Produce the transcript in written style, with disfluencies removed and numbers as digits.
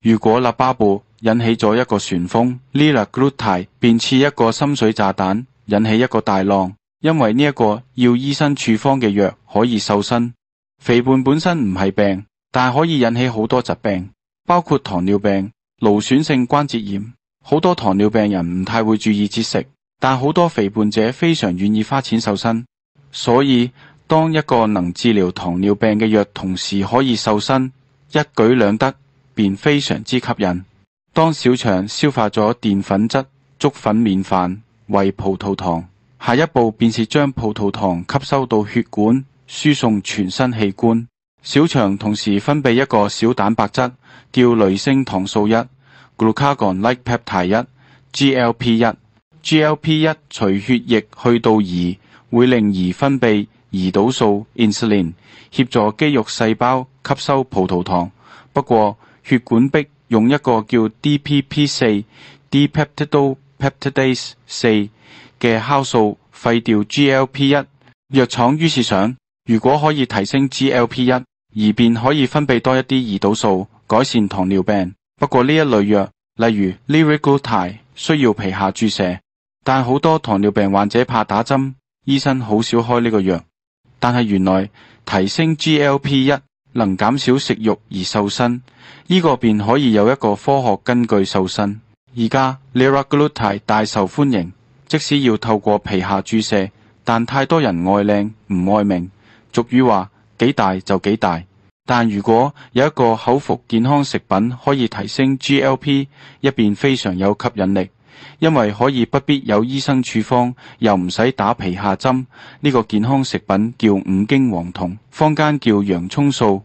如果辣巴布引起咗一個旋風， liraglutide 便似一個深水炸彈，引起一個大浪。因為呢一個要醫生處方嘅藥可以瘦身。肥胖本身唔係病，但係可以引起好多疾病，包括糖尿病、勞損性關節炎。好多糖尿病人唔太會注意節食，但好多肥胖者非常願意花錢瘦身。所以當一個能治療糖尿病嘅藥同時可以瘦身，一舉兩得，便非常之吸引。當小腸消化咗澱粉質、粥粉麵飯為葡萄糖，下一步便是將葡萄糖吸收到血管，輸送全身器官。小腸同時分泌一個小蛋白質叫雷升糖素1 glucagon-like peptide 1 GLP-1。 GLP-1 隨血液去到胰，會令胰分泌胰島素 insulin， 協助肌肉細胞吸收葡萄糖。不過血管壁用一個叫 DPP4 dipeptidopeptidase 4嘅酵素廢掉 GLP-1。 藥廠於是想，如果可以提升 GLP-1， 而便可以分泌多一啲胰島素，改善糖尿病。不過呢一類藥，例如 liraglutide 需要皮下注射，但好多糖尿病患者怕打針，醫生好少開呢個藥。但係原來提升 GLP-1 能減少食肉而瘦身，呢個便可以有一個科學根據瘦身。而家 liraglutide 大受歡迎，即使要透過皮下注射，但太多人愛靚唔愛命，俗語話幾大就幾大。但如果有一個口服健康食品可以提升 GLP， 一便非常有吸引力，因為可以不必有醫生處方，又唔使打皮下針。呢個健康食品叫五經黃酮，坊間叫洋蔥素。